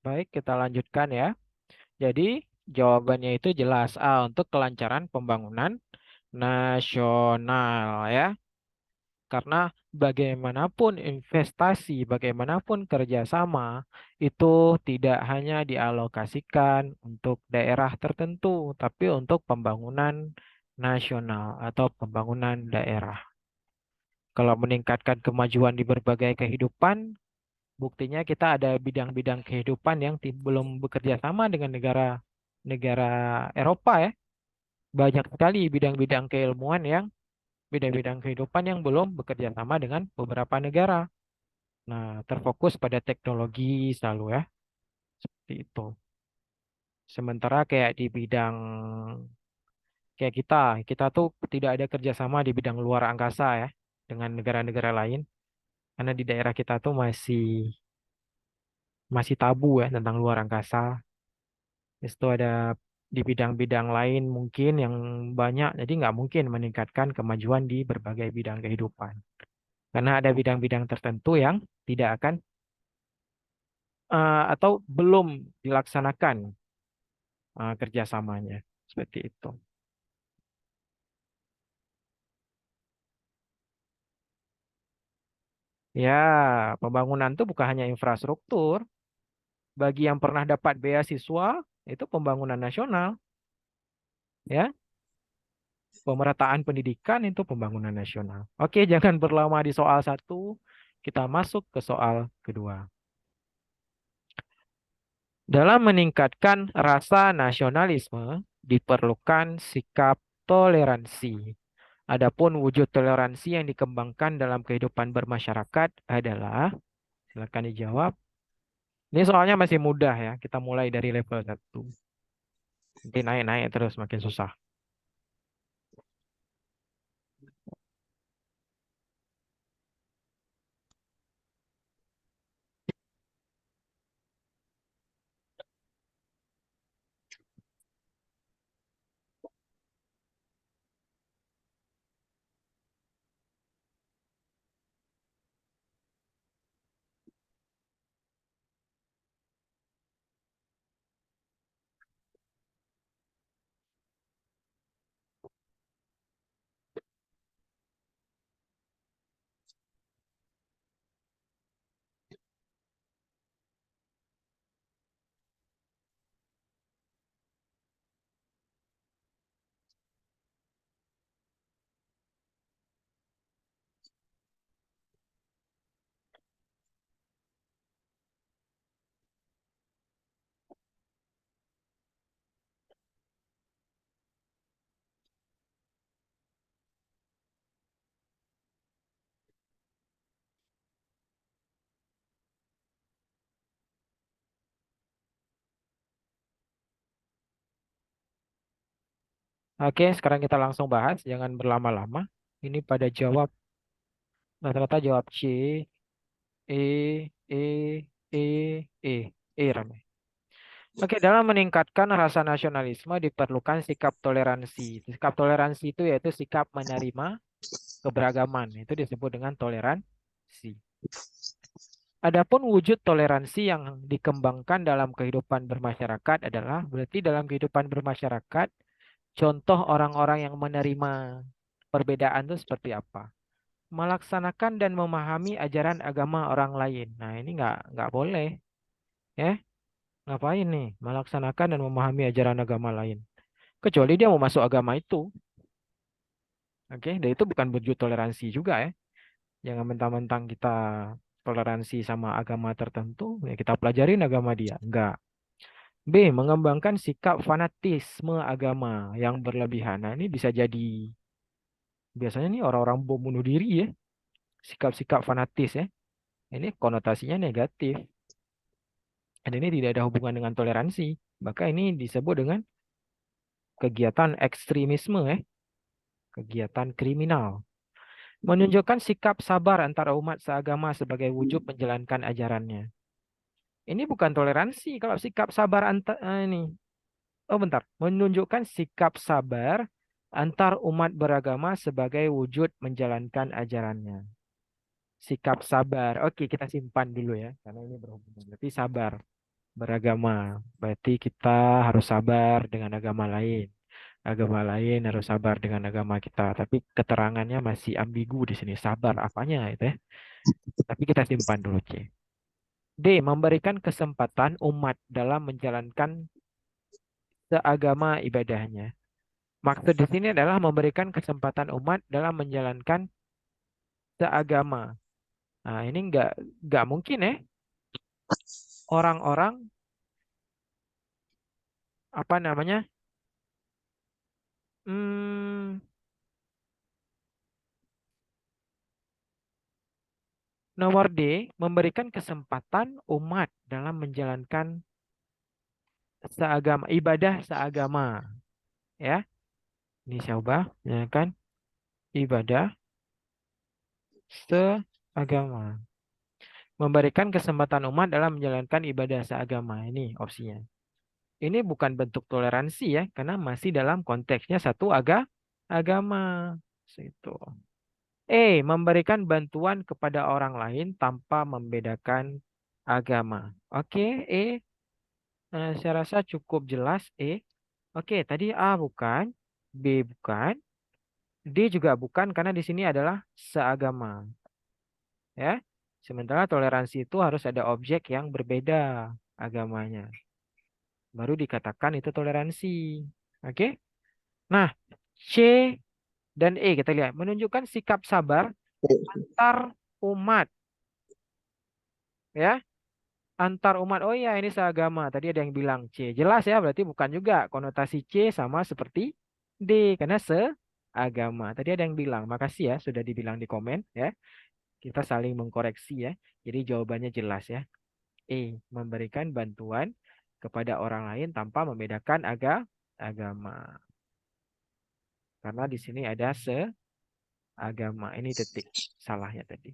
Baik, kita lanjutkan ya. Jadi, jawabannya itu jelas A untuk kelancaran pembangunan nasional ya. Karena bagaimanapun investasi, bagaimanapun kerjasama, itu tidak hanya dialokasikan untuk daerah tertentu, tapi untuk pembangunan nasional atau pembangunan daerah. Kalau meningkatkan kemajuan di berbagai kehidupan, buktinya kita ada bidang-bidang kehidupan yang belum bekerja sama dengan negara Eropa ya. Banyak sekali bidang-bidang keilmuan yang bidang-bidang kehidupan yang belum bekerja sama dengan beberapa negara. Nah, terfokus pada teknologi selalu ya, seperti itu. Sementara kayak di bidang kayak kita tuh tidak ada kerjasama di bidang luar angkasa ya dengan negara-negara lain, karena di daerah kita tuh masih tabu ya tentang luar angkasa. Itu ada di bidang-bidang lain mungkin yang banyak, jadi nggak mungkin meningkatkan kemajuan di berbagai bidang kehidupan. Karena ada bidang-bidang tertentu yang tidak akan atau belum dilaksanakan kerjasamanya. Seperti itu. Ya, pembangunan itu bukan hanya infrastruktur. Bagi yang pernah dapat beasiswa, itu pembangunan nasional. Ya, pemerataan pendidikan itu pembangunan nasional. Oke, jangan berlama di soal satu. Kita masuk ke soal kedua. Dalam meningkatkan rasa nasionalisme, diperlukan sikap toleransi. Adapun wujud toleransi yang dikembangkan dalam kehidupan bermasyarakat adalah, silakan dijawab. Ini soalnya masih mudah ya, kita mulai dari level satu. Nanti naik-naik terus makin susah. Oke, sekarang kita langsung bahas, jangan berlama-lama. Ini pada jawab, rata-rata jawab C, E, Ramai. Oke, dalam meningkatkan rasa nasionalisme diperlukan sikap toleransi. Sikap toleransi itu yaitu sikap menerima keberagaman. Itu disebut dengan toleransi. Adapun wujud toleransi yang dikembangkan dalam kehidupan bermasyarakat adalah berarti dalam kehidupan bermasyarakat, contoh orang-orang yang menerima perbedaan itu seperti apa? Melaksanakan dan memahami ajaran agama orang lain. Nah, ini nggak boleh, ya. Ngapain nih melaksanakan dan memahami ajaran agama lain? Kecuali dia mau masuk agama itu. Oke, dan itu bukan wujud toleransi juga ya. Jangan mentang-mentang kita toleransi sama agama tertentu, ya kita pelajarin agama dia. Enggak. B. Mengembangkan sikap fanatisme agama yang berlebihan. Nah, ini bisa jadi biasanya nih orang-orang bom bunuh diri ya. Sikap-sikap fanatis ya. Ini konotasinya negatif. Dan ini tidak ada hubungan dengan toleransi. Maka ini disebut dengan kegiatan ekstremisme ya. Kegiatan kriminal. Menunjukkan sikap sabar antara umat seagama sebagai wujud menjalankan ajarannya. Ini bukan toleransi kalau sikap sabar antar ini. Oh bentar, menunjukkan sikap sabar antar umat beragama sebagai wujud menjalankan ajarannya. Sikap sabar. Oke, kita simpan dulu ya, karena ini berhubungan. Berarti sabar. beragama. Berarti kita harus sabar dengan agama lain. Agama lain harus sabar dengan agama kita. Tapi keterangannya masih ambigu di sini. Sabar apanya itu ya. Tapi kita simpan dulu C. D. Memberikan kesempatan umat dalam menjalankan seagama ibadahnya. Maksud di sini adalah memberikan kesempatan umat dalam menjalankan seagama. Nah, ini nggak mungkin ya orang-orang apa namanya hmm, nomor D memberikan kesempatan umat dalam menjalankan seagama ibadah seagama ya. Ini coba ya kan ibadah seagama. Memberikan kesempatan umat dalam menjalankan ibadah seagama. Ini opsinya. Ini bukan bentuk toleransi ya, karena masih dalam konteksnya satu agama. Itu. Memberikan bantuan kepada orang lain tanpa membedakan agama. Oke, saya rasa cukup jelas. Oke, tadi A bukan, B bukan, D juga bukan karena di sini adalah seagama, ya. Sementara toleransi itu harus ada objek yang berbeda agamanya. Baru dikatakan itu toleransi. Oke? Nah, C dan E kita lihat menunjukkan sikap sabar antar umat, ya. Antar umat. Oh iya, ini seagama. Tadi ada yang bilang C. Jelas ya, berarti bukan juga konotasi C sama seperti D karena seagama. Tadi ada yang bilang. Makasih ya sudah dibilang di komen ya. Kita saling mengkoreksi ya. Jadi jawabannya jelas ya. Memberikan bantuan kepada orang lain tanpa membedakan agama. Karena di sini ada seagama. Ini titik salahnya tadi.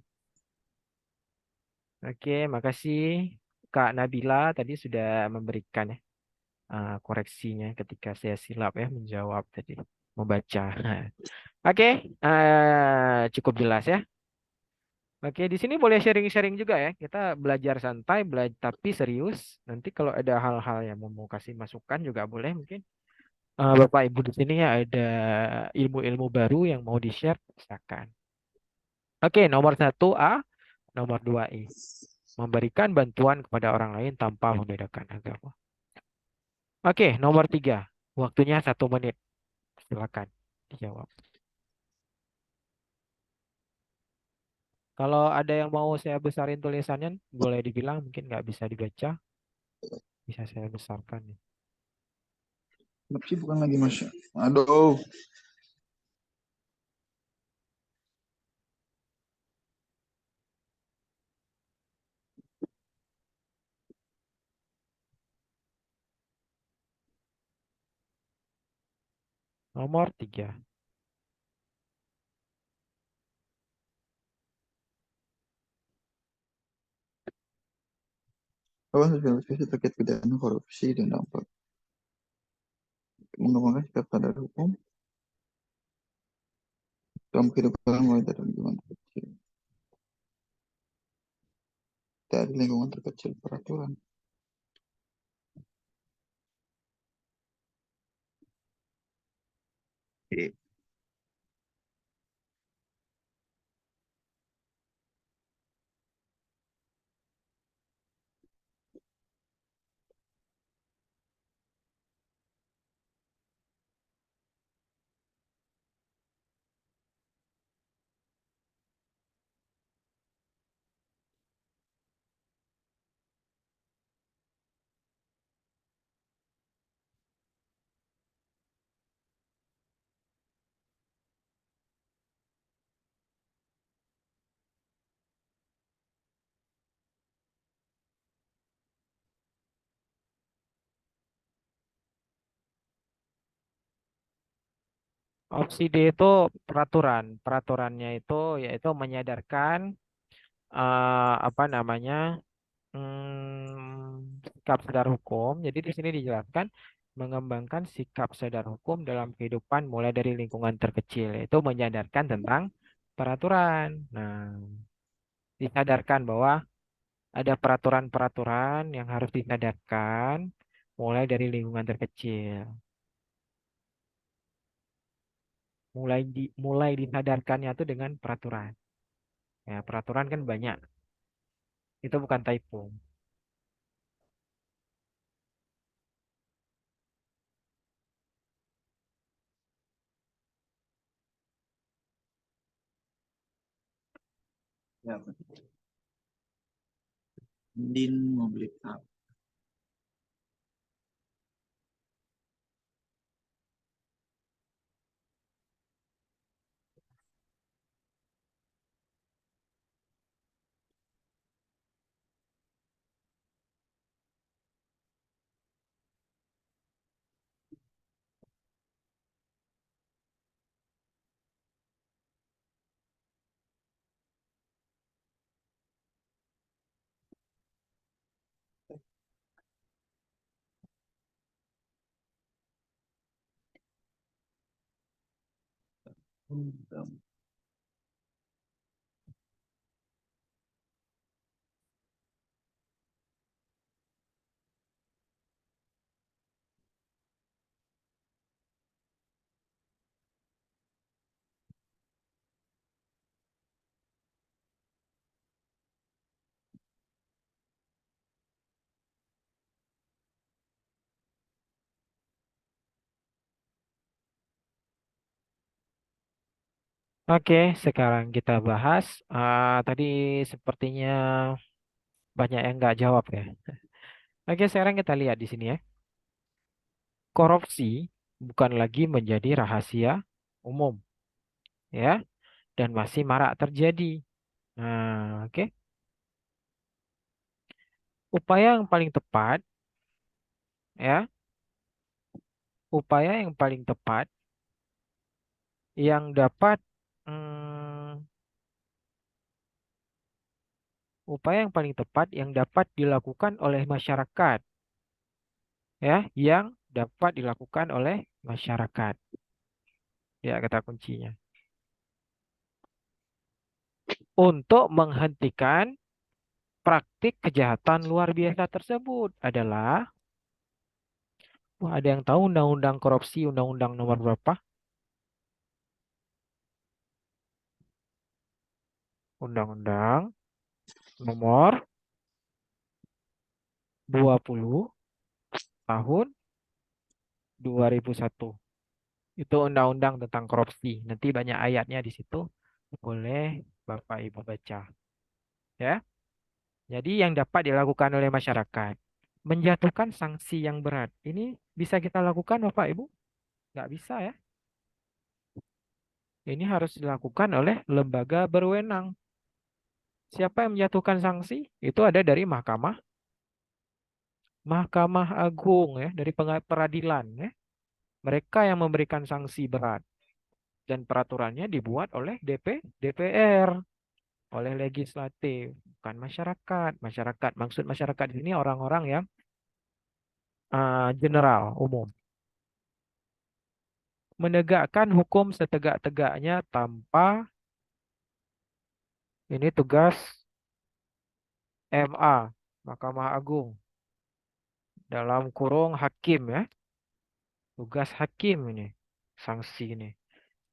Oke, makasih Kak Nabila tadi sudah memberikan ya koreksinya ketika saya silap ya menjawab tadi, membaca. Oke, cukup jelas ya. Oke, di sini boleh sharing-sharing juga ya. Kita belajar santai, belajar tapi serius. Nanti kalau ada hal-hal yang mau kasih masukan juga boleh mungkin. Bapak Ibu di sini ya ada ilmu-ilmu baru yang mau di-share, silakan. Oke, nomor 1 A, nomor 2 E. Memberikan bantuan kepada orang lain tanpa membedakan agama. Oke, nomor 3. Waktunya 1 menit. Silakan dijawab. Kalau ada yang mau saya besarin tulisannya, boleh dibilang mungkin nggak bisa dibaca, bisa saya besarkan nih. Tapi bukan lagi Masya. Aduh. Nomor 3. Apa sosialisasi terkait pidana korupsi dan dampak mengembangkan sikap sadar hukum dalam kehidupan mulai dari lingkungan terkecil. Dari lingkungan terkecil peraturan. Opsi D itu peraturan. Peraturannya itu yaitu menyadarkan apa namanya sikap sadar hukum. Jadi di sini dijelaskan mengembangkan sikap sadar hukum dalam kehidupan mulai dari lingkungan terkecil, yaitu menyadarkan tentang peraturan. Nah, disadarkan bahwa Ada peraturan-peraturan yang harus disadarkan mulai dari lingkungan terkecil. Mulai disadarkannya tuh dengan peraturan. Ya, peraturan kan banyak. Itu bukan typo. Ya, Din mau beli apa? Oke, sekarang kita bahas. Tadi sepertinya banyak yang nggak jawab ya. Oke, sekarang kita lihat di sini ya. Korupsi bukan lagi menjadi rahasia umum, ya, dan masih marak terjadi. Nah, oke. Upaya yang paling tepat, ya, upaya yang paling tepat yang dapat, hmm, upaya yang paling tepat yang dapat dilakukan oleh masyarakat, ya, yang dapat dilakukan oleh masyarakat, ya, kata kuncinya. Untuk menghentikan praktik kejahatan luar biasa tersebut adalah, wah, ada yang tahu undang-undang korupsi, undang-undang nomor berapa? Undang-undang nomor 20 tahun 2001. Itu undang-undang tentang korupsi. Nanti banyak ayatnya di situ. Boleh Bapak Ibu baca. Ya. Jadi yang dapat dilakukan oleh masyarakat. Menjatuhkan sanksi yang berat. Ini bisa kita lakukan Bapak Ibu? Nggak bisa ya. Ini harus dilakukan oleh lembaga berwenang. Siapa yang menjatuhkan sanksi? Itu ada dari Mahkamah Mahkamah Agung ya, dari peradilan ya. Mereka yang memberikan sanksi berat dan peraturannya dibuat oleh DPR, oleh legislatif, bukan masyarakat. Masyarakat, maksud masyarakat di sini orang-orang yang general, umum. Menegakkan hukum setegak-tegaknya tanpa, ini tugas MA, Mahkamah Agung, dalam kurung hakim ya. Tugas hakim ini, sanksi ini,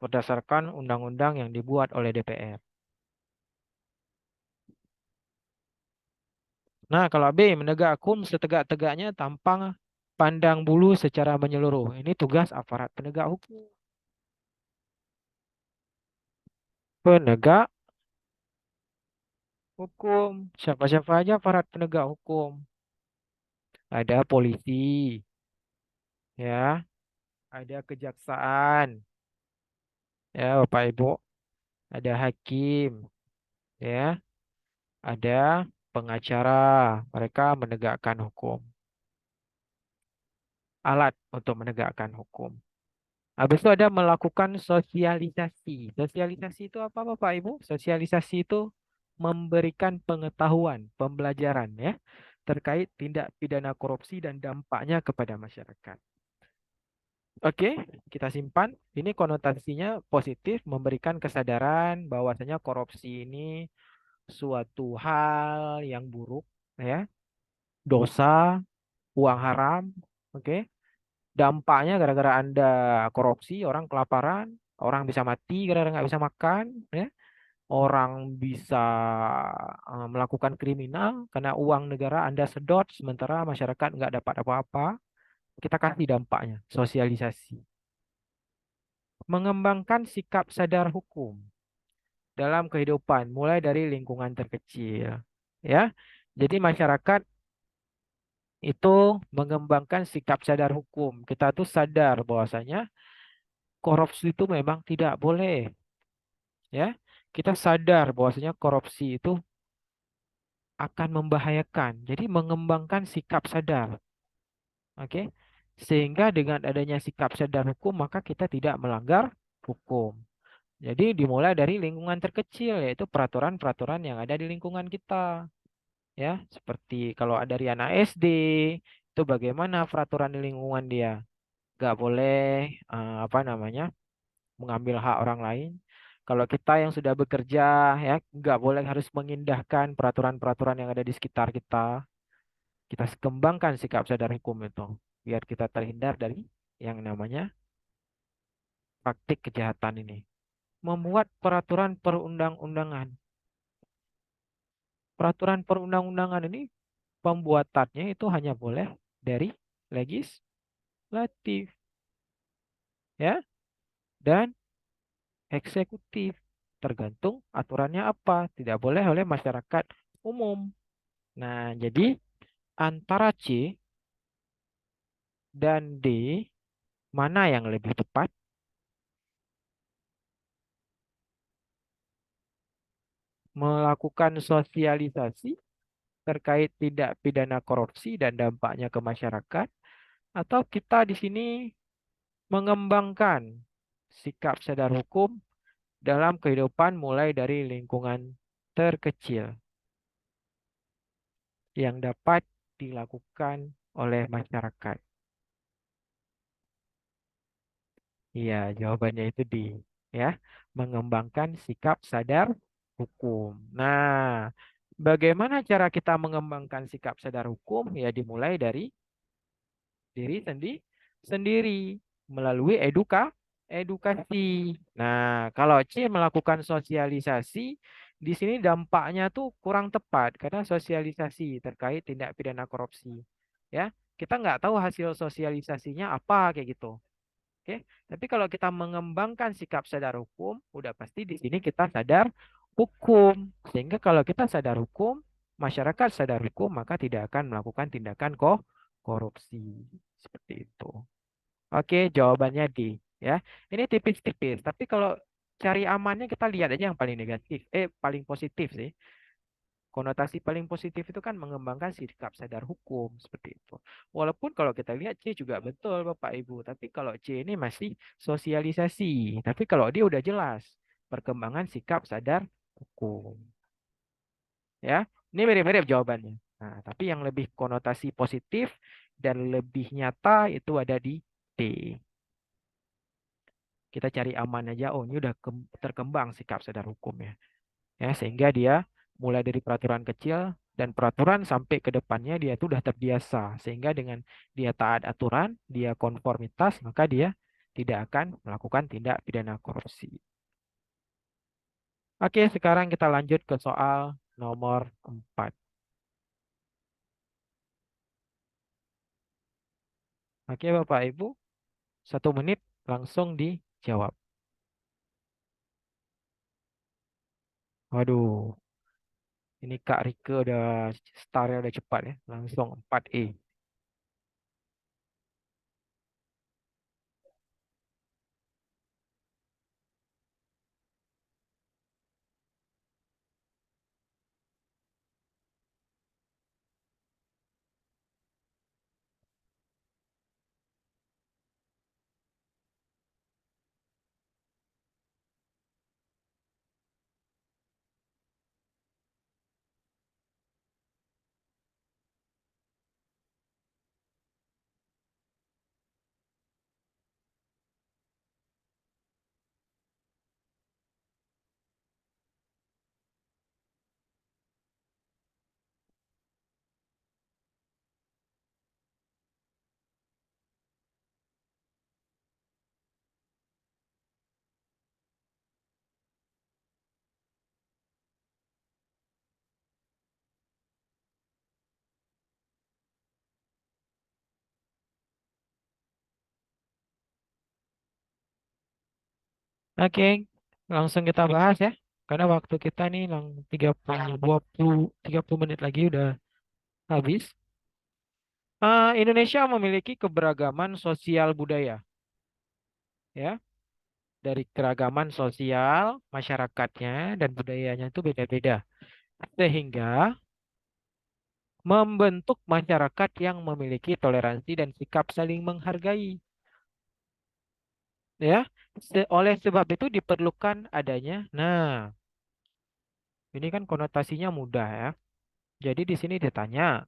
berdasarkan undang-undang yang dibuat oleh DPR. Nah, kalau B, menegak hukum setegak-tegaknya tanpa pandang bulu secara menyeluruh. Ini tugas aparat penegak hukum. Penegak hukum. Siapa-siapa aja aparat penegak hukum. Ada polisi, ya, ada kejaksaan, ya, Bapak Ibu, ada hakim, ya, ada pengacara. Mereka menegakkan hukum. Alat untuk menegakkan hukum. Habis itu ada melakukan sosialisasi. Sosialisasi itu apa Bapak Ibu? Sosialisasi itu memberikan pengetahuan, pembelajaran ya terkait tindak pidana korupsi dan dampaknya kepada masyarakat. Oke, kita simpan. Ini konotasinya positif, memberikan kesadaran bahwasanya korupsi ini suatu hal yang buruk, ya, dosa, uang haram, oke. Dampaknya gara-gara Anda korupsi, orang kelaparan, orang bisa mati gara-gara nggak bisa makan, ya. Orang bisa melakukan kriminal karena uang negara Anda sedot, sementara masyarakat nggak dapat apa-apa. Kita kasih dampaknya, sosialisasi. Mengembangkan sikap sadar hukum dalam kehidupan, mulai dari lingkungan terkecil. Ya, jadi masyarakat itu mengembangkan sikap sadar hukum. Kita tuh sadar bahwasanya korupsi itu memang tidak boleh. Ya, kita sadar bahwasanya korupsi itu akan membahayakan. Jadi mengembangkan sikap sadar. Oke. Sehingga dengan adanya sikap sadar hukum, maka kita tidak melanggar hukum. Jadi dimulai dari lingkungan terkecil, yaitu peraturan-peraturan yang ada di lingkungan kita. Ya, seperti kalau ada dari anak SD, itu bagaimana peraturan di lingkungan dia. Nggak boleh, apa namanya, mengambil hak orang lain. Kalau kita yang sudah bekerja, ya, nggak boleh harus mengindahkan peraturan-peraturan yang ada di sekitar kita. Kita kembangkan sikap sadar hukum itu biar kita terhindar dari yang namanya praktik kejahatan ini. Membuat peraturan perundang-undangan. Peraturan perundang-undangan ini pembuatannya itu hanya boleh dari legislatif, ya, dan eksekutif. Tergantung aturannya apa, tidak boleh oleh masyarakat umum. Nah, jadi antara C dan D, mana yang lebih tepat? Melakukan sosialisasi terkait tindak pidana korupsi dan dampaknya ke masyarakat, atau kita di sini mengembangkan sikap sadar hukum dalam kehidupan mulai dari lingkungan terkecil yang dapat dilakukan oleh masyarakat. Iya, jawabannya itu di, ya, mengembangkan sikap sadar hukum. Nah, bagaimana cara kita mengembangkan sikap sadar hukum? Ya dimulai dari diri sendiri melalui edukasi. Nah, kalau C melakukan sosialisasi, di sini dampaknya tuh kurang tepat karena sosialisasi terkait tindak pidana korupsi. Ya, kita nggak tahu hasil sosialisasinya apa kayak gitu. Oke, tapi kalau kita mengembangkan sikap sadar hukum, udah pasti di sini kita sadar hukum. Sehingga kalau kita sadar hukum, masyarakat sadar hukum, maka tidak akan melakukan tindakan korupsi. Seperti itu. Oke, jawabannya D. Ya, ini tipis-tipis. Tapi kalau cari amannya kita lihat aja yang paling negatif. Paling positif sih. Konotasi paling positif itu kan mengembangkan sikap sadar hukum seperti itu. Walaupun kalau kita lihat C juga betul Bapak Ibu, tapi kalau C ini masih sosialisasi. Tapi kalau dia udah jelas perkembangan sikap sadar hukum. Ya, ini mirip-mirip jawabannya. Nah, tapi yang lebih konotasi positif dan lebih nyata itu ada di D. Kita cari aman aja. Oh, ini udah terkembang sikap sadar hukumnya. Ya, sehingga dia mulai dari peraturan kecil dan peraturan sampai ke depannya dia itu udah terbiasa. Sehingga dengan dia taat aturan, dia konformitas, maka dia tidak akan melakukan tindak pidana korupsi. Oke, sekarang kita lanjut ke soal nomor 4. Oke, Bapak Ibu, 1 menit langsung dijawab. Waduh, ini Kak Rike udah startnya udah cepat ya. Langsung 4E. Oke, langsung kita bahas ya. Karena waktu kita nih 30 menit lagi udah habis. Indonesia memiliki keberagaman sosial budaya, ya. Dari keragaman sosial masyarakatnya dan budayanya itu beda-beda. Sehingga membentuk masyarakat yang memiliki toleransi dan sikap saling menghargai, ya. Oleh sebab itu diperlukan adanya. Nah, ini kan konotasinya mudah ya. Jadi di sini ditanya,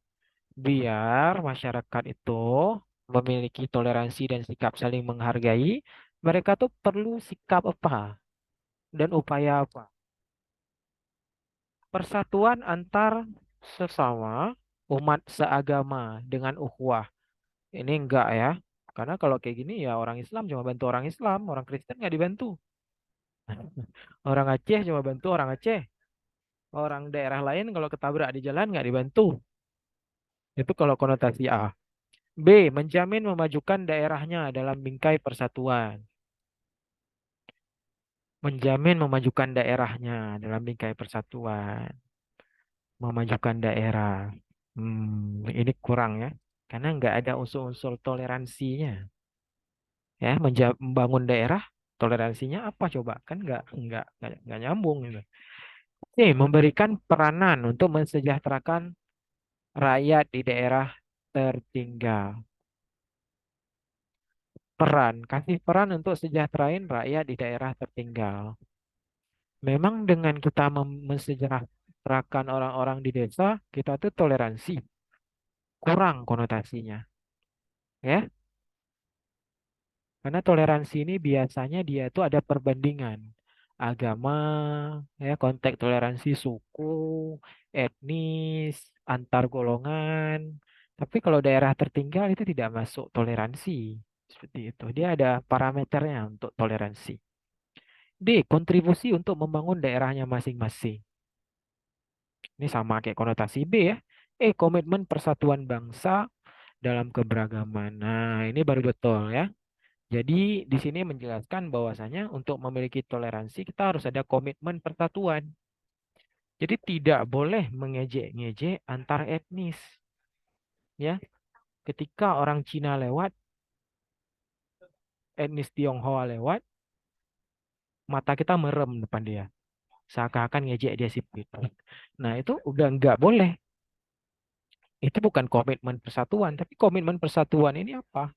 biar masyarakat itu memiliki toleransi dan sikap saling menghargai, mereka tuh perlu sikap apa dan upaya apa? Persatuan antar sesama umat seagama dengan ukhuwah. Ini enggak ya. Karena kalau kayak gini ya orang Islam cuma bantu orang Islam, orang Kristen nggak dibantu. Orang Aceh cuma bantu orang Aceh. Orang daerah lain kalau ketabrak di jalan nggak dibantu. Itu kalau konotasi A. B. Menjamin memajukan daerahnya dalam bingkai persatuan. Menjamin memajukan daerahnya dalam bingkai persatuan. Memajukan daerah. Ini kurang ya. Karena nggak ada unsur-unsur toleransinya. Ya, membangun daerah, toleransinya apa coba? Kan nggak nyambung gitu. C. Memberikan peranan untuk mensejahterakan rakyat di daerah tertinggal. Kasih peran untuk sejahterain rakyat di daerah tertinggal. Memang dengan kita mensejahterakan orang-orang di desa, kita tuh toleransi, kurang konotasinya, ya. Karena toleransi ini biasanya dia itu ada perbandingan agama, ya, konteks toleransi suku, etnis, antar golongan. Tapi kalau daerah tertinggal itu tidak masuk toleransi. Seperti itu. Dia ada parameternya untuk toleransi. D. Kontribusi untuk membangun daerahnya masing-masing. Ini sama kayak konotasi B ya. Komitmen persatuan bangsa dalam keberagaman. Nah, ini baru betul ya. Jadi di sini menjelaskan bahwasanya untuk memiliki toleransi kita harus ada komitmen persatuan. Jadi tidak boleh mengejek-ngejek antar etnis, ya. Ketika orang Cina lewat, etnis Tionghoa lewat, mata kita merem depan dia, seakan-akan ngejek dia sipit. Nah, itu udah nggak boleh. Itu bukan komitmen persatuan, tapi komitmen persatuan ini apa?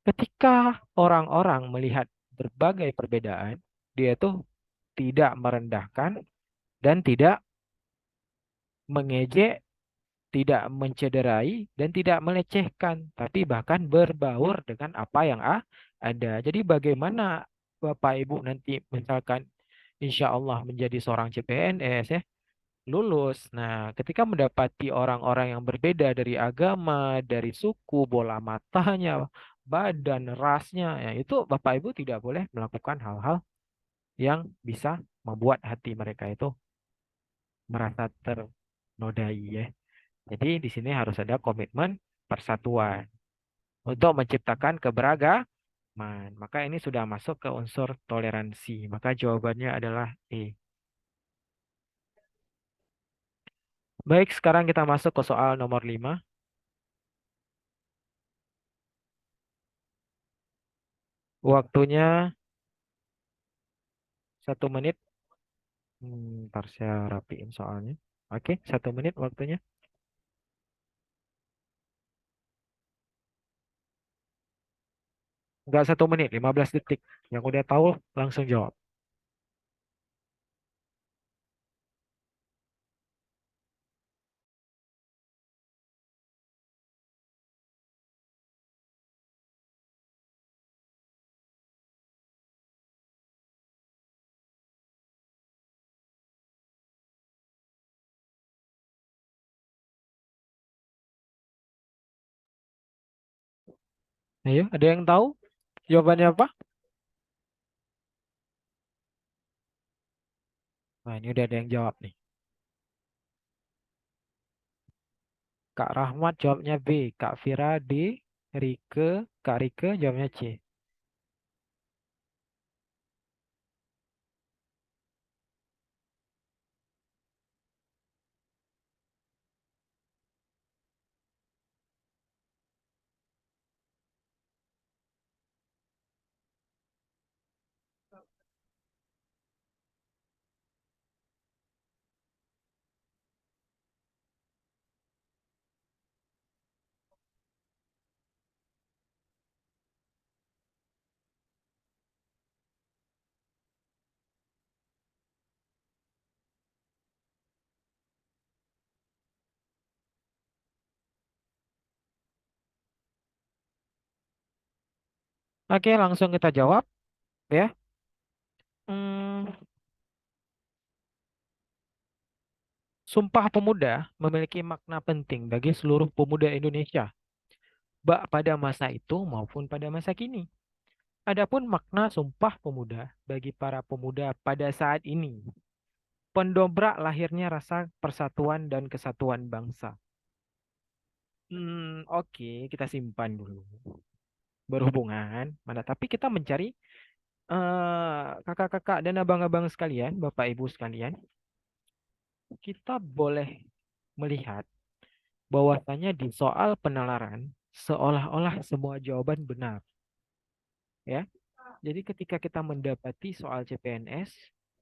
Ketika orang-orang melihat berbagai perbedaan, dia tuh tidak merendahkan dan tidak mengejek, tidak mencederai, dan tidak melecehkan, tapi bahkan berbaur dengan apa yang ada. Jadi bagaimana Bapak Ibu nanti misalkan insya Allah menjadi seorang CPNS ya, lulus. Nah, ketika mendapati orang-orang yang berbeda dari agama, dari suku, bola matanya, badan, rasnya, ya itu Bapak Ibu tidak boleh melakukan hal-hal yang bisa membuat hati mereka itu merasa ternodai ya. Jadi di sini harus ada komitmen persatuan untuk menciptakan keberagaman. Maka ini sudah masuk ke unsur toleransi. Maka jawabannya adalah E. Baik, sekarang kita masuk ke soal nomor 5. Waktunya 1 menit. Ntar saya rapiin soalnya. Oke, 1 menit waktunya. Enggak 1 menit, 15 detik. Yang udah tahu langsung jawab. Ayo, ada yang tahu jawabannya apa? Nah, ini udah ada yang jawab nih. Kak Rahmat jawabnya B. Kak Fira D. Rike, Kak Rike jawabnya C. Oke, langsung kita jawab ya. Hmm, Sumpah Pemuda memiliki makna penting bagi seluruh pemuda Indonesia, baik pada masa itu maupun pada masa kini. Adapun makna Sumpah Pemuda bagi para pemuda pada saat ini, pendobrak lahirnya rasa persatuan dan kesatuan bangsa. Oke, kita simpan dulu. Berhubungan mana? Tapi kita mencari kakak-kakak dan abang-abang sekalian, bapak ibu sekalian, kita boleh melihat bahwasanya di soal penalaran seolah-olah semua jawaban benar, ya. Jadi ketika kita mendapati soal CPNS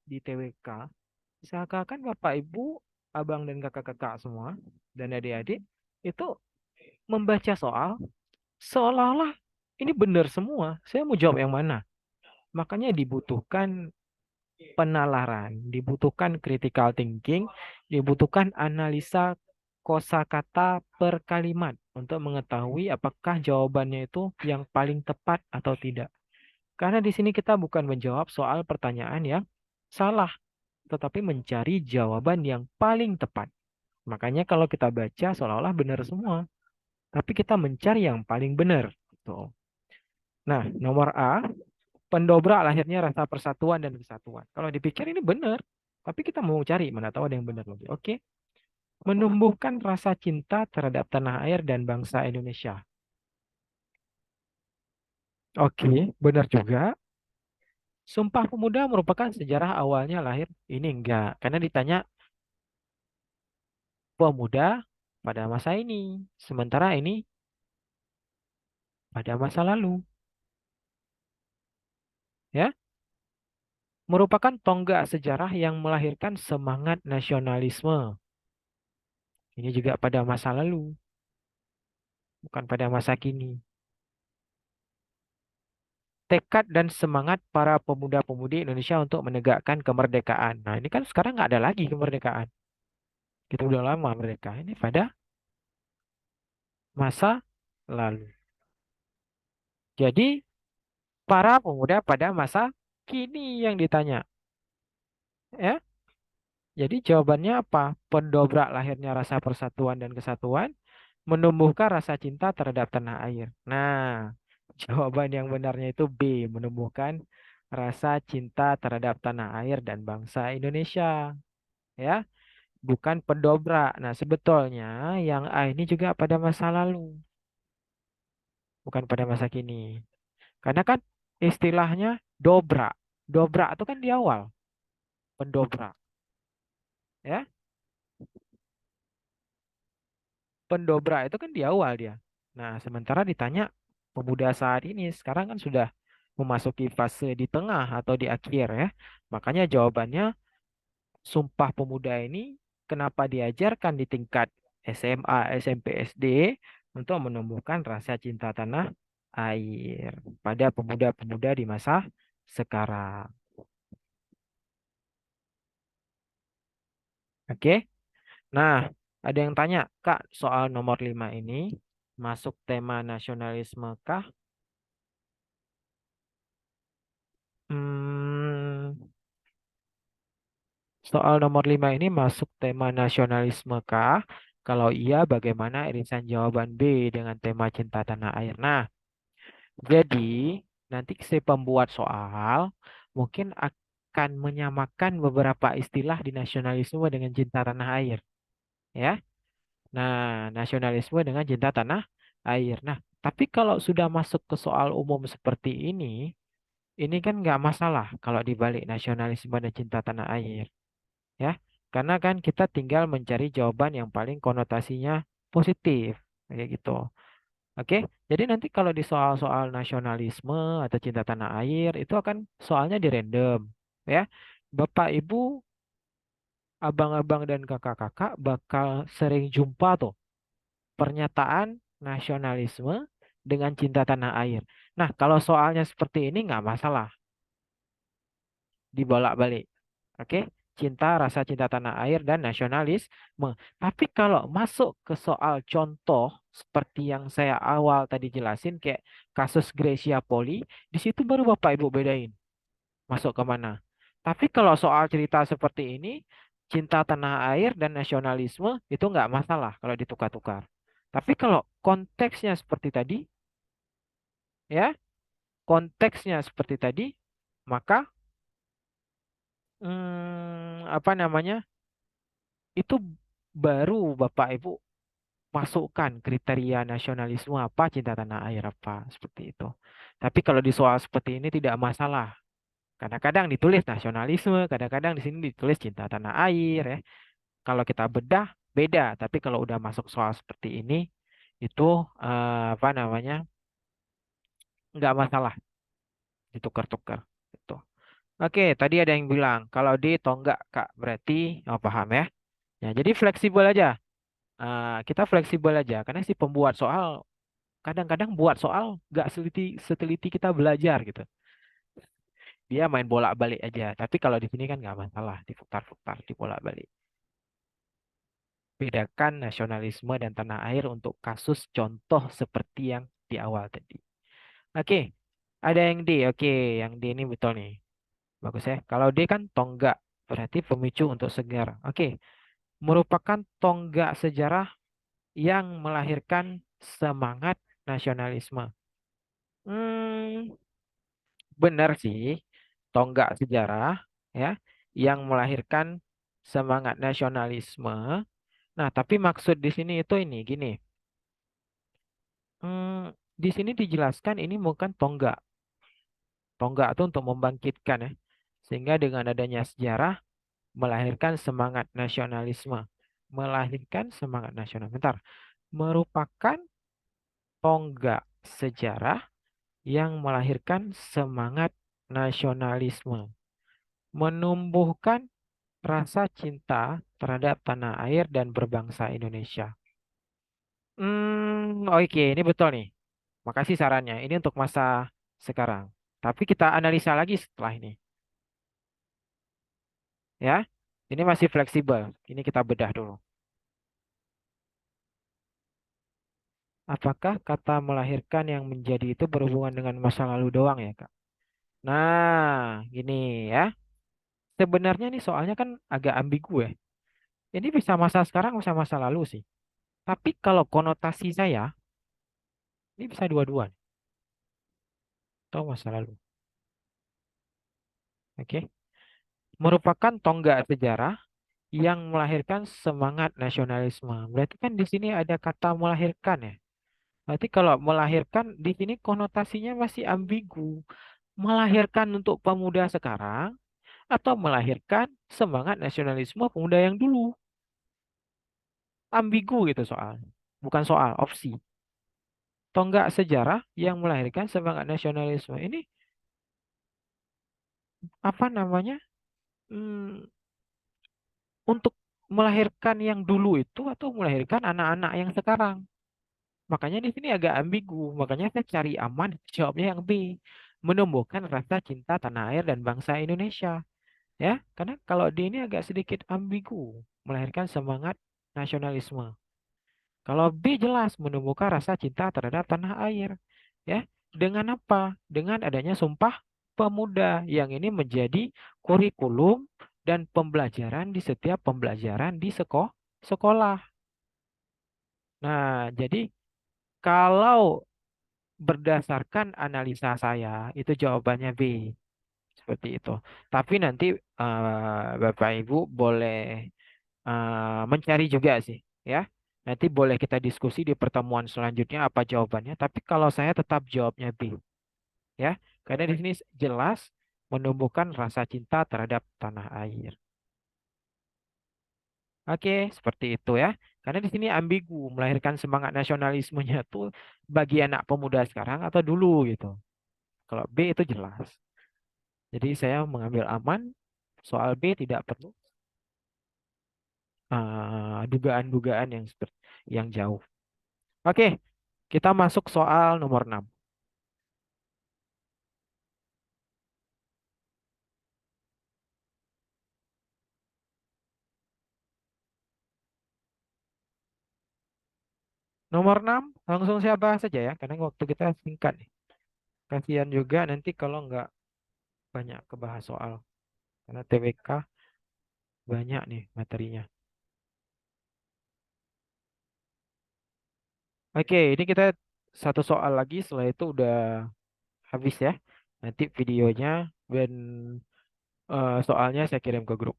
di TWK, seakan-akan bapak ibu, abang dan kakak-kakak semua dan adik-adik itu membaca soal seolah-olah ini benar semua. Saya mau jawab yang mana? Makanya dibutuhkan penalaran, dibutuhkan critical thinking, dibutuhkan analisa kosakata per kalimat untuk mengetahui apakah jawabannya itu yang paling tepat atau tidak. Karena di sini kita bukan menjawab soal pertanyaan yang salah, tetapi mencari jawaban yang paling tepat. Makanya kalau kita baca seolah-olah benar semua, tapi kita mencari yang paling benar. Tuh. Nah, nomor A, pendobrak lahirnya rasa persatuan dan kesatuan. Kalau dipikir ini benar, tapi kita mau cari mana tahu ada yang benar lagi. Oke, menumbuhkan rasa cinta terhadap tanah air dan bangsa Indonesia. Oke, benar juga. Sumpah Pemuda merupakan sejarah awalnya lahir. Ini enggak, karena ditanya pemuda pada masa ini. Sementara ini pada masa lalu. Ya, merupakan tonggak sejarah yang melahirkan semangat nasionalisme. Ini juga pada masa lalu, bukan pada masa kini. Tekad dan semangat para pemuda-pemudi Indonesia untuk menegakkan kemerdekaan. Nah, ini kan sekarang nggak ada lagi kemerdekaan. Kita udah lama merdeka. Ini pada masa lalu. Jadi, para pemuda pada masa kini yang ditanya. Ya, jadi jawabannya apa? Pendobrak lahirnya rasa persatuan dan kesatuan, menumbuhkan rasa cinta terhadap tanah air. Nah, jawaban yang benarnya itu B, menumbuhkan rasa cinta terhadap tanah air dan bangsa Indonesia. Ya, bukan pendobrak. Nah, sebetulnya yang A ini juga pada masa lalu, bukan pada masa kini. Karena kan istilahnya dobrak. Dobrak itu kan di awal, pendobrak. Ya, pendobrak itu kan di awal dia. Nah, sementara ditanya pemuda saat ini sekarang kan sudah memasuki fase di tengah atau di akhir ya. Makanya jawabannya Sumpah Pemuda ini kenapa diajarkan di tingkat SMA, SMP, SD untuk menumbuhkan rasa cinta tanah air pada pemuda-pemuda di masa sekarang. Oke. Nah, ada yang tanya, Kak, soal nomor 5 ini masuk tema nasionalisme kah? Hmm, Soal nomor 5 ini masuk tema nasionalisme kah? Kalau iya, bagaimana irisan jawaban B dengan tema cinta tanah air? Nah, jadi nanti si pembuat soal mungkin akan menyamakan beberapa istilah di nasionalisme dengan cinta tanah air, ya. Nah, nasionalisme dengan cinta tanah air. Nah, tapi kalau sudah masuk ke soal umum seperti ini kan nggak masalah kalau dibalik nasionalisme dan cinta tanah air. Ya, karena kan kita tinggal mencari jawaban yang paling konotasinya positif kayak gitu. Oke, jadi nanti kalau di soal-soal nasionalisme atau cinta tanah air itu akan soalnya di random ya. Bapak Ibu, abang-abang dan kakak-kakak bakal sering jumpa tuh pernyataan nasionalisme dengan cinta tanah air. Nah, kalau soalnya seperti ini nggak masalah dibolak-balik. Oke. rasa cinta tanah air dan nasionalisme. Tapi kalau masuk ke soal contoh seperti yang saya awal tadi jelasin kayak kasus Gracia Poli, di situ baru Bapak Ibu bedain masuk ke mana. Tapi kalau soal cerita seperti ini, cinta tanah air dan nasionalisme itu nggak masalah kalau ditukar-tukar. Tapi kalau konteksnya seperti tadi, ya, konteksnya seperti tadi, maka apa namanya? Itu baru Bapak Ibu masukkan kriteria nasionalisme apa, cinta tanah air apa, seperti itu. Tapi kalau di soal seperti ini tidak masalah. Kadang-kadang ditulis nasionalisme, kadang-kadang di sini ditulis cinta tanah air ya. Kalau kita bedah beda, tapi kalau udah masuk soal seperti ini itu apa namanya? Nggak masalah ditukar-tukar gitu. Oke, tadi ada yang bilang kalau di tonggak Kak berarti oh, paham ya. Ya, jadi fleksibel aja. Kita fleksibel aja karena si pembuat soal kadang-kadang buat soal nggak seteliti kita belajar gitu. Dia main bolak-balik aja. Tapi kalau di sini kan nggak masalah, diputar-putar, dibolak-balik. Bedakan nasionalisme dan tanah air untuk kasus contoh seperti yang di awal tadi. Oke, ada yang D. Oke, yang D ini betul nih. Bagus ya. Kalau D kan tonggak, berarti pemicu untuk segar. Oke, merupakan tonggak sejarah yang melahirkan semangat nasionalisme. Hmm, benar sih, tonggak sejarah ya yang melahirkan semangat nasionalisme. Nah, tapi maksud di sini itu ini gini. Di sini dijelaskan ini bukan tonggak. Tonggak itu untuk membangkitkan ya. Sehingga dengan adanya sejarah melahirkan semangat nasionalisme. Melahirkan semangat nasional. Bentar. Merupakan tonggak sejarah yang melahirkan semangat nasionalisme. Menumbuhkan rasa cinta terhadap tanah air dan berbangsa Indonesia. Oke, ini betul nih. Makasih sarannya. Ini untuk masa sekarang. Tapi kita analisa lagi setelah ini. Ya, ini masih fleksibel. Ini kita bedah dulu. Apakah kata melahirkan yang menjadi itu berhubungan dengan masa lalu doang ya, Kak? Nah, gini ya. Sebenarnya nih soalnya kan agak ambigu ya. Ini bisa masa sekarang, bisa masa lalu sih. Tapi kalau konotasi saya, ini bisa dua-dua. Atau masa lalu. Oke. Merupakan tonggak sejarah yang melahirkan semangat nasionalisme. Berarti kan di sini ada kata melahirkan ya. Berarti kalau melahirkan di sini konotasinya masih ambigu. Melahirkan untuk pemuda sekarang atau melahirkan semangat nasionalisme pemuda yang dulu. Ambigu gitu soal. Bukan soal, opsi. Tonggak sejarah yang melahirkan semangat nasionalisme. Ini apa namanya? Hmm, untuk melahirkan yang dulu itu atau melahirkan anak-anak yang sekarang. Makanya di sini agak ambigu. Makanya saya cari aman jawabnya yang B. Menumbuhkan rasa cinta tanah air dan bangsa Indonesia. Ya, karena kalau di ini agak sedikit ambigu. Melahirkan semangat nasionalisme. Kalau B jelas menumbuhkan rasa cinta terhadap tanah air. Ya, dengan apa? Dengan adanya Sumpah Pemuda yang ini menjadi kurikulum dan pembelajaran di setiap pembelajaran di sekolah. Nah, jadi kalau berdasarkan analisa saya, itu jawabannya B. Seperti itu. Tapi nanti Bapak Ibu boleh mencari juga sih, ya. Nanti boleh kita diskusi di pertemuan selanjutnya apa jawabannya. Tapi kalau saya tetap jawabnya B, ya. Karena di sini jelas menumbuhkan rasa cinta terhadap tanah air. Oke, seperti itu ya. Karena di sini ambigu, melahirkan semangat nasionalismenya tuh bagi anak pemuda sekarang atau dulu gitu. Kalau B itu jelas. Jadi saya mengambil aman, soal B tidak perlu dugaan-dugaan yang seperti yang jauh. Oke, kita masuk soal nomor 6. Nomor 6, langsung saya bahas saja ya, karena waktu kita singkat nih. Kasihan juga nanti kalau nggak banyak kebahas soal. Karena TWK banyak nih materinya. Oke, ini kita satu soal lagi, setelah itu udah habis ya. Nanti videonya dan soalnya saya kirim ke grup.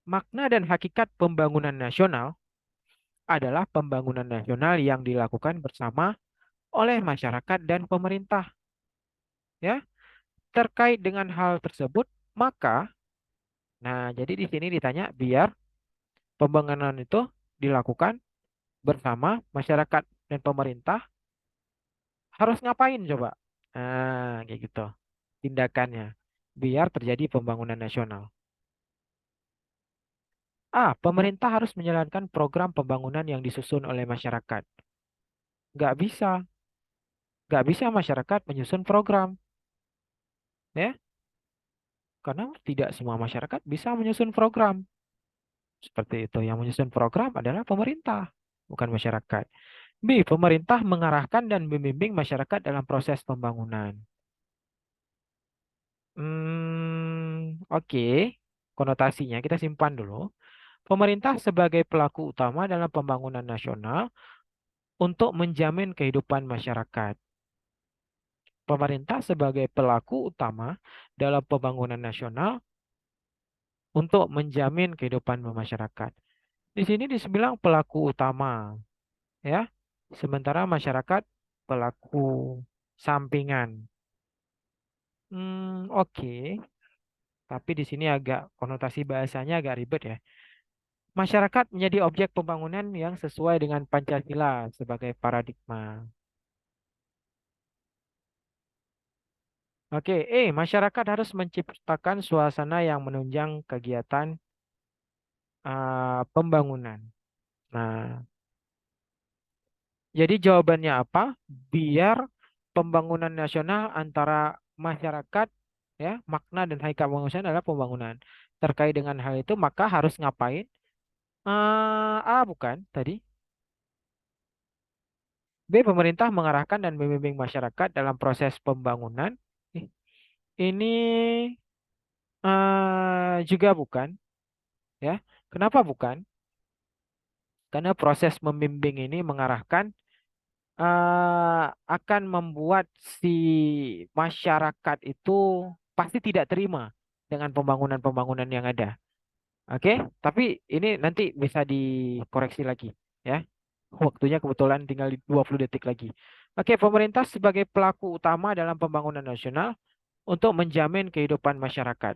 Makna dan hakikat pembangunan nasional adalah pembangunan nasional yang dilakukan bersama oleh masyarakat dan pemerintah. Ya, terkait dengan hal tersebut, maka, nah jadi di sini ditanya biar pembangunan itu dilakukan bersama masyarakat dan pemerintah harus ngapain coba? Nah, kayak gitu tindakannya biar terjadi pembangunan nasional. A. Pemerintah harus menjalankan program pembangunan yang disusun oleh masyarakat. Nggak bisa, nggak bisa masyarakat menyusun program, ya, karena tidak semua masyarakat bisa menyusun program. Seperti itu, yang menyusun program adalah pemerintah, bukan masyarakat. B. Pemerintah mengarahkan dan membimbing masyarakat dalam proses pembangunan. Oke. Konotasinya kita simpan dulu. Pemerintah sebagai pelaku utama dalam pembangunan nasional untuk menjamin kehidupan masyarakat. Pemerintah sebagai pelaku utama dalam pembangunan nasional untuk menjamin kehidupan masyarakat. Di sini dibilang pelaku utama, ya. Sementara masyarakat pelaku sampingan. Oke. Tapi di sini agak konotasi bahasanya agak ribet ya. Masyarakat menjadi objek pembangunan yang sesuai dengan Pancasila sebagai paradigma. Oke, masyarakat harus menciptakan suasana yang menunjang kegiatan pembangunan. Nah, jadi jawabannya apa? Biar pembangunan nasional antara masyarakat, ya, makna dan hakikat pembangunan adalah pembangunan. Terkait dengan hal itu, maka harus ngapain? Bukan tadi. B. Pemerintah mengarahkan dan membimbing masyarakat dalam proses pembangunan. Eh, Ini juga bukan, ya. Kenapa bukan? Karena proses membimbing ini mengarahkan akan membuat si masyarakat itu pasti tidak terima dengan pembangunan-pembangunan yang ada. Oke, tapi ini nanti bisa dikoreksi lagi, ya. Waktunya kebetulan tinggal 20 detik lagi. Oke, pemerintah sebagai pelaku utama dalam pembangunan nasional untuk menjamin kehidupan masyarakat.